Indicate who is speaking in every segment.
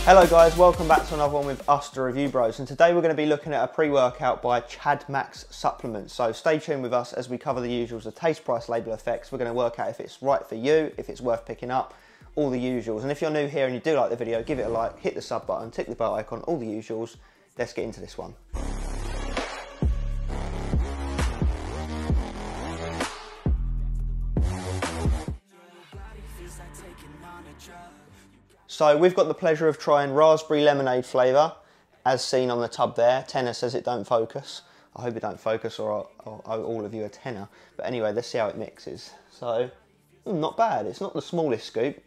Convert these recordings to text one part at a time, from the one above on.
Speaker 1: Hello guys, welcome back to another one with us, the Review Bros, and today we're going to be looking at a pre-workout by CHADMAX Supplements. So stay tuned with us as we cover the usuals, the taste, price, label, effects. We're going to work out if it's right for you, if it's worth picking up, all the usuals. And if you're new here and you do like the video, give it a like, hit the sub button, tick the bell icon, all the usuals. Let's get into this one. So we've got the pleasure of trying raspberry lemonade flavour, as seen on the tub there. Tenner says it don't focus. I hope it don't focus or I'll owe all of you a tenner. But anyway, let's see how it mixes. So, not bad. It's not the smallest scoop.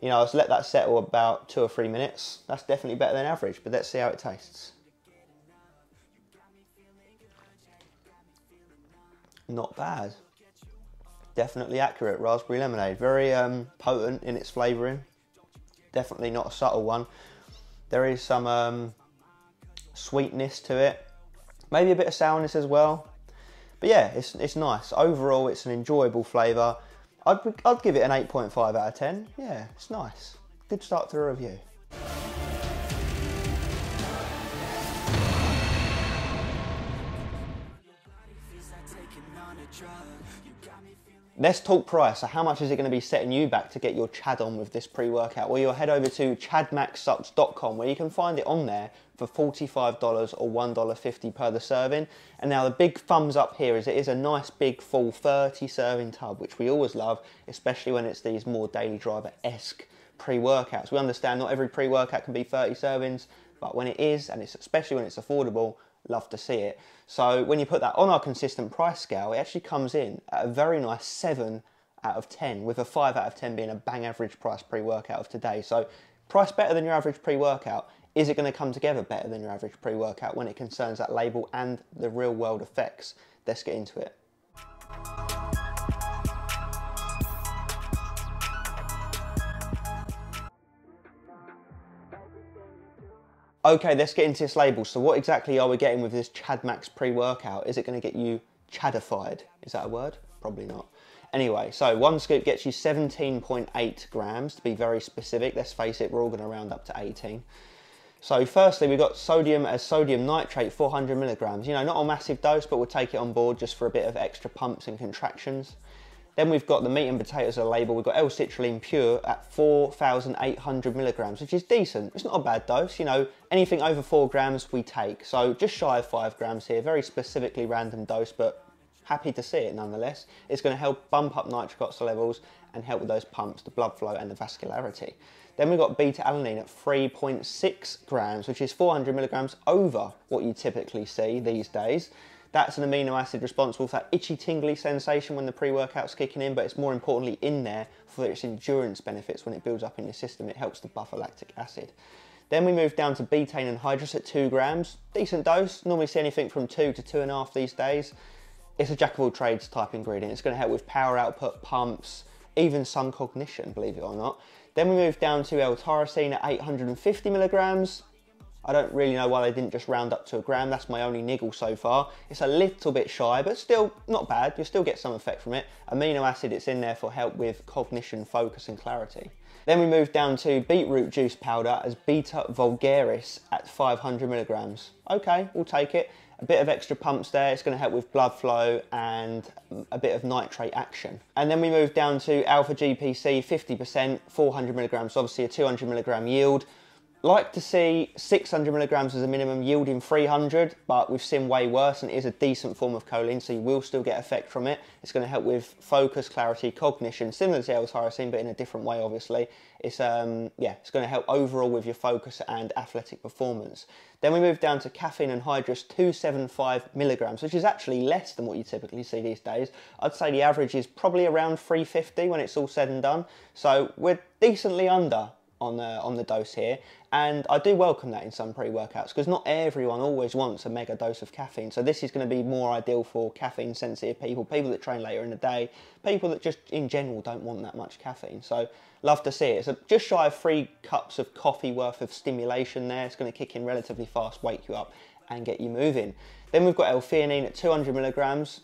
Speaker 1: You know, I've let that settle about 2 or 3 minutes. That's definitely better than average, but let's see how it tastes. Not bad. Definitely accurate. Raspberry lemonade. Very potent in its flavouring. Definitely not a subtle one. There is some sweetness to it, maybe a bit of sourness as well. But yeah, it's nice. Overall, it's an enjoyable flavour. I'd give it an 8.5 out of 10. Yeah, it's nice. Good start to the review. Let's talk price. So how much is it going to be setting you back to get your Chad on with this pre-workout? Well, you'll head over to CHADMAXSUPPS.com where you can find it on there for $45 or $1.50 per the serving. And now the big thumbs up here is it is a nice big full 30 serving tub, which we always love, especially when it's these more daily driver-esque pre-workouts. We understand not every pre-workout can be 30 servings, but when it is, and it's especially when it's affordable, love to see it. So when you put that on our consistent price scale, it actually comes in at a very nice 7 out of 10, with a 5 out of 10 being a bang average price pre-workout of today. So price better than your average pre-workout. Is it going to come together better than your average pre-workout when it concerns that label and the real world effects? Let's get into it. Okay, let's get into this label. So what exactly are we getting with this CHADMAX pre-workout? Is it going to get you chadified? Is that a word? Probably not. Anyway, so one scoop gets you 17.8 grams to be very specific. Let's face it, we're all going to round up to 18. So firstly, we've got sodium as sodium nitrate, 400 milligrams. You know, not a massive dose, but we'll take it on board just for a bit of extra pumps and contractions. Then we've got the meat and potatoes of the label. We've got L-citrulline pure at 4,800 milligrams, which is decent. It's not a bad dose. You know, anything over 4 grams we take. So just shy of 5 grams here. Very specifically random dose, but happy to see it nonetheless. It's going to help bump up nitric oxide levels and help with those pumps, the blood flow and the vascularity. Then we've got beta-alanine at 3.6 grams, which is 400 milligrams over what you typically see these days. That's an amino acid responsible for that itchy tingly sensation when the pre-workout's kicking in, but it's more importantly in there for its endurance benefits when it builds up in your system. It helps to buffer lactic acid. Then we move down to betaine anhydrous at 2 grams. Decent dose, normally see anything from 2 to 2.5 these days. It's a jack of all trades type ingredient. It's going to help with power output, pumps, even some cognition, believe it or not. Then we move down to L-tyrosine at 850 milligrams. I don't really know why they didn't just round up to 1 gram. That's my only niggle so far. It's a little bit shy, but still not bad. You'll still get some effect from it. Amino acid, it's in there for help with cognition, focus and clarity. Then we move down to beetroot juice powder as beta vulgaris at 500 milligrams. Okay, we'll take it. A bit of extra pumps there. It's going to help with blood flow and a bit of nitrate action. And then we move down to alpha GPC, 50%, 400 milligrams, obviously a 200 milligram yield. Like to see 600 milligrams as a minimum, yielding 300, but we've seen way worse, and it is a decent form of choline, so you will still get effect from it. It's going to help with focus, clarity, cognition, similar to L-tyrosine, but in a different way, obviously. It's yeah, it's going to help overall with your focus and athletic performance. Then we move down to caffeine anhydrous, 275 milligrams, which is actually less than what you typically see these days. I'd say the average is probably around 350 when it's all said and done. So we're decently under on the dose here, and I do welcome that in some pre-workouts because not everyone always wants a mega dose of caffeine. So this is going to be more ideal for caffeine sensitive people, people that train later in the day, people that just in general don't want that much caffeine. So love to see it. So just shy of 3 cups of coffee worth of stimulation there. It's going to kick in relatively fast, wake you up and get you moving. Then we've got L-theanine at 200 milligrams.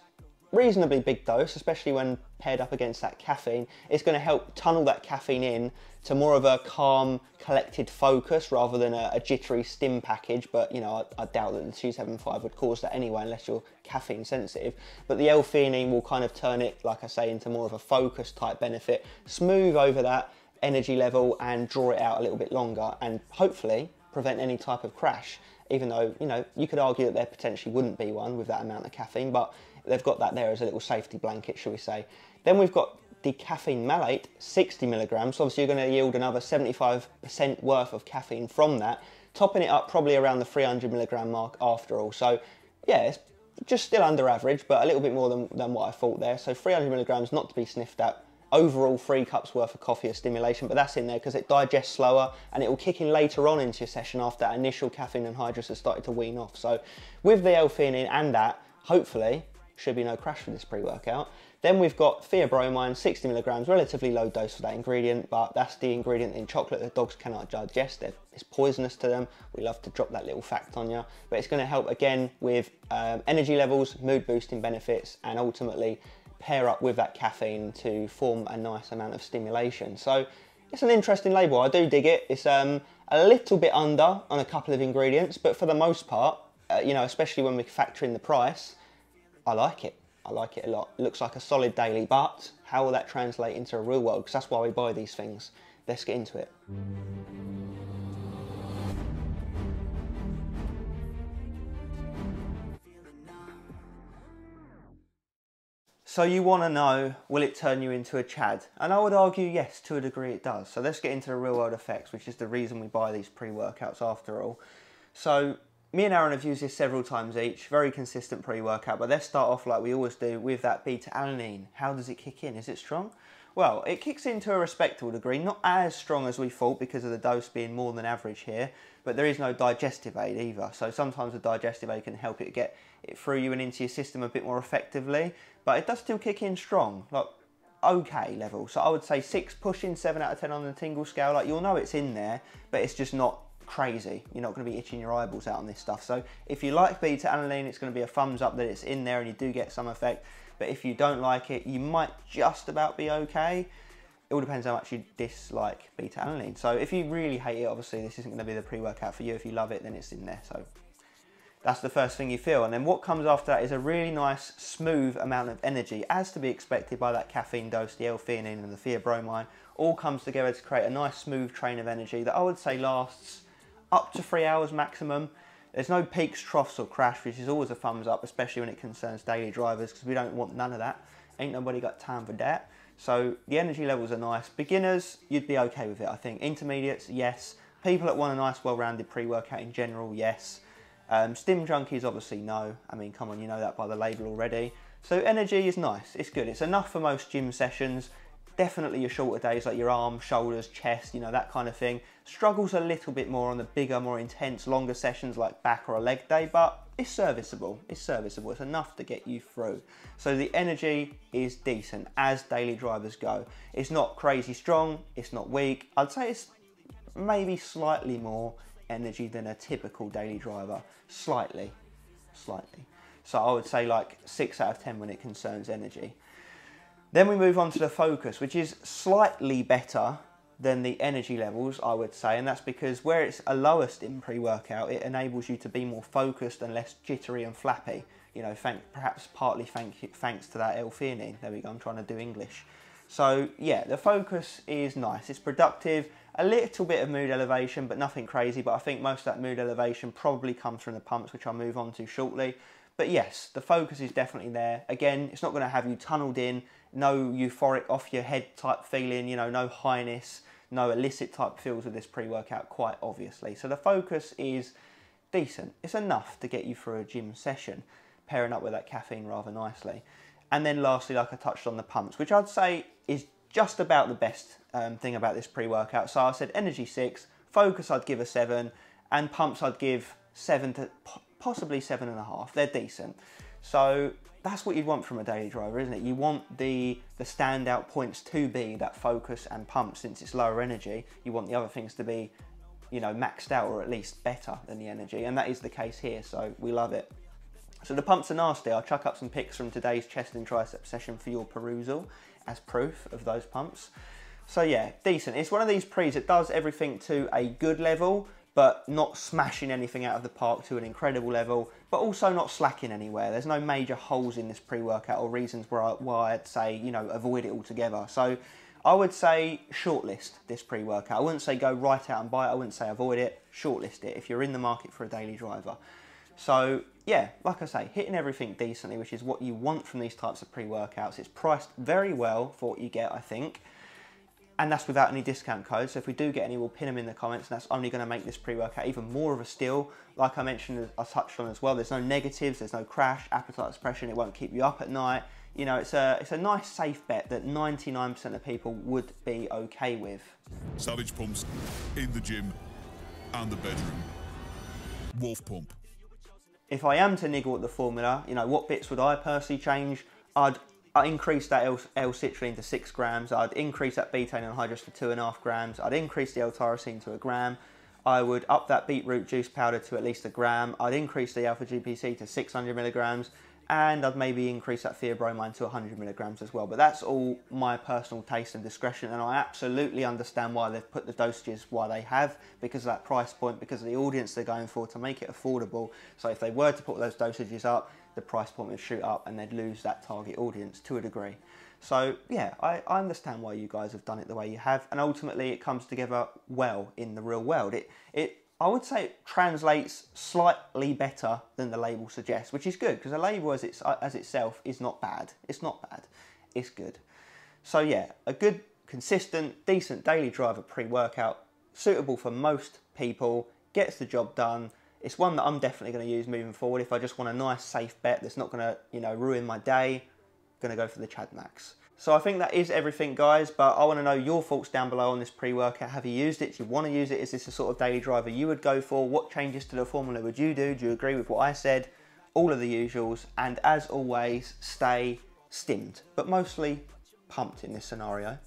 Speaker 1: reasonably big dose, especially when paired up against that caffeine. It's going to help tunnel that caffeine in to more of a calm, collected focus rather than a jittery stim package. But you know, I doubt that the 275 would cause that anyway, unless you're caffeine sensitive. But the L-theanine will kind of turn it, like I say, into more of a focus type benefit, smooth over that energy level and draw it out a little bit longer, and hopefully prevent any type of crash. Even though, you know, you could argue that there potentially wouldn't be one with that amount of caffeine, but they've got that there as a little safety blanket, shall we say. Then we've got the caffeine malate, 60 milligrams. So obviously you're going to yield another 75% worth of caffeine from that, topping it up probably around the 300 milligram mark after all. So yeah, it's just still under average, but a little bit more than what I thought there. So 300 milligrams, not to be sniffed at. Overall 3 cups worth of coffee of stimulation, but that's in there because it digests slower and it will kick in later on into your session after that initial caffeine anhydrous has started to wean off. So with the L-theanine and that, hopefully should be no crash for this pre-workout. Then we've got theobromine, 60 milligrams, relatively low dose for that ingredient, but that's the ingredient in chocolate that dogs cannot digest. It's poisonous to them. We love to drop that little fact on you, but it's going to help again with energy levels, mood boosting benefits, and ultimately pair up with that caffeine to form a nice amount of stimulation. So it's an interesting label. I do dig it. It's a little bit under on a couple of ingredients, but for the most part, you know, especially when we factor in the price, I like it. I like it a lot. It looks like a solid daily, but how will that translate into a real world? Because that's why we buy these things. Let's get into it. So you want to know, will it turn you into a Chad? And I would argue yes, to a degree it does. So let's get into the real world effects, which is the reason we buy these pre-workouts after all. So me and Aaron have used this several times each, very consistent pre-workout, but let's start off like we always do with that beta-alanine. How does it kick in? Is it strong? Well, it kicks in to a respectable degree, not as strong as we thought because of the dose being more than average here, but there is no digestive aid either. So sometimes the digestive aid can help it get it through you and into your system a bit more effectively, but it does still kick in strong, like okay level. So I would say 6 pushing 7 out of 10 on the tingle scale. Like you'll know it's in there, but it's just not crazy. You're not going to be itching your eyeballs out on this stuff. So if you like beta-alanine, it's going to be a thumbs up that it's in there and you do get some effect. But if you don't like it, you might just about be okay. It all depends how much you dislike beta-alanine. So if you really hate it, obviously this isn't going to be the pre-workout for you. If you love it, then it's in there. So that's the first thing you feel. And then what comes after that is a really nice, smooth amount of energy, as to be expected by that caffeine dose, the L-theanine and the theobromine. All comes together to create a nice, smooth train of energy that I would say lasts up to 3 hours maximum. There's no peaks, troughs or crash, which is always a thumbs up, especially when it concerns daily drivers, because we don't want none of that. Ain't nobody got time for that. So the energy levels are nice. Beginners, you'd be okay with it, I think. Intermediates, yes. People that want a nice, well-rounded pre-workout in general, yes. Stim junkies, obviously, no. I mean, come on, you know that by the label already. So energy is nice, it's good. It's enough for most gym sessions. Definitely your shorter days, like your arms, shoulders, chest, you know, that kind of thing. Struggles a little bit more on the bigger, more intense, longer sessions like back or a leg day, but it's serviceable. It's serviceable. It's enough to get you through. So the energy is decent as daily drivers go. It's not crazy strong. It's not weak. I'd say it's maybe slightly more energy than a typical daily driver. Slightly. So I would say like 6 out of 10 when it concerns energy. Then we move on to the focus, which is slightly better than the energy levels, I would say, and that's because where it's a lower stim pre-workout, it enables you to be more focused and less jittery and flappy. You know, perhaps partly thanks to that L-theanine. There we go, I'm trying to do English. So yeah, the focus is nice. It's productive, a little bit of mood elevation, but nothing crazy. But I think most of that mood elevation probably comes from the pumps, which I'll move on to shortly. But yes, the focus is definitely there. Again, it's not going to have you tunneled in, no euphoric off your head type feeling, you know, no highness, no illicit type feels with this pre-workout, quite obviously. So the focus is decent. It's enough to get you through a gym session, pairing up with that caffeine rather nicely. And then lastly, like I touched on, the pumps, which I'd say is just about the best thing about this pre-workout. So I said energy 6, focus I'd give a 7, and pumps I'd give 7 to possibly 7.5. They're decent. So that's what you'd want from a daily driver, isn't it? You want the standout points to be that focus and pump. Since it's lower energy, you want the other things to be, you know, maxed out or at least better than the energy, and that is the case here, so we love it. So the pumps are nasty. I'll chuck up some pics from today's chest and tricep session for your perusal as proof of those pumps. So yeah, decent. It's one of these pre's that does everything to a good level, but not smashing anything out of the park to an incredible level, but also not slacking anywhere. There's no major holes in this pre-workout or reasons why I'd say, you know, avoid it altogether. So I would say shortlist this pre-workout. I wouldn't say go right out and buy it. I wouldn't say avoid it. Shortlist it if you're in the market for a daily driver. So yeah, like I say, hitting everything decently, which is what you want from these types of pre-workouts. It's priced very well for what you get, I think. And that's without any discount codes. So if we do get any, we'll pin them in the comments, and that's only going to make this pre-workout even more of a steal. Like I mentioned, I touched on as well, there's no negatives, there's no crash, appetite suppression, it won't keep you up at night. You know, it's a nice safe bet that 99% of people would be okay with.
Speaker 2: Savage pumps in the gym and the bedroom. Wolf pump.
Speaker 1: If I am to niggle at the formula, you know, what bits would I personally change? I'd increase that L-citrulline to 6 grams. I'd increase that betaine anhydrous to 2.5 grams. I'd increase the L-tyrosine to 1 gram. I would up that beetroot juice powder to at least 1 gram. I'd increase the alpha-GPC to 600 milligrams. And I'd maybe increase that theobromine to 100 milligrams as well. But that's all my personal taste and discretion, and I absolutely understand why they've put the dosages why they have, because of that price point, because of the audience they're going for, to make it affordable. So if they were to put those dosages up, the price point would shoot up and they'd lose that target audience to a degree. So yeah, I understand why you guys have done it the way you have, and ultimately it comes together well in the real world. I would say it translates slightly better than the label suggests, which is good, because the label as itself is not bad. It's not bad, it's good. So yeah, a good, consistent, decent daily driver pre-workout, suitable for most people, gets the job done. It's one that I'm definitely going to use moving forward. If I just want a nice safe bet that's not going to, you know, ruin my day, I'm going to go for the CHADMAX. So I think that is everything, guys, but I want to know your thoughts down below on this pre-workout. Have you used it? Do you want to use it? Is this the sort of daily driver you would go for? What changes to the formula would you do? Do you agree with what I said? All of the usuals. And as always, stay stimmed, but mostly pumped in this scenario.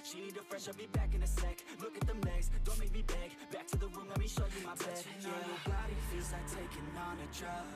Speaker 3: She need a fresh, I'll be back in a sec. Look at them legs, don't make me beg. Back to the room, let me show you my bed. Yeah, your body feels like taking on a drug.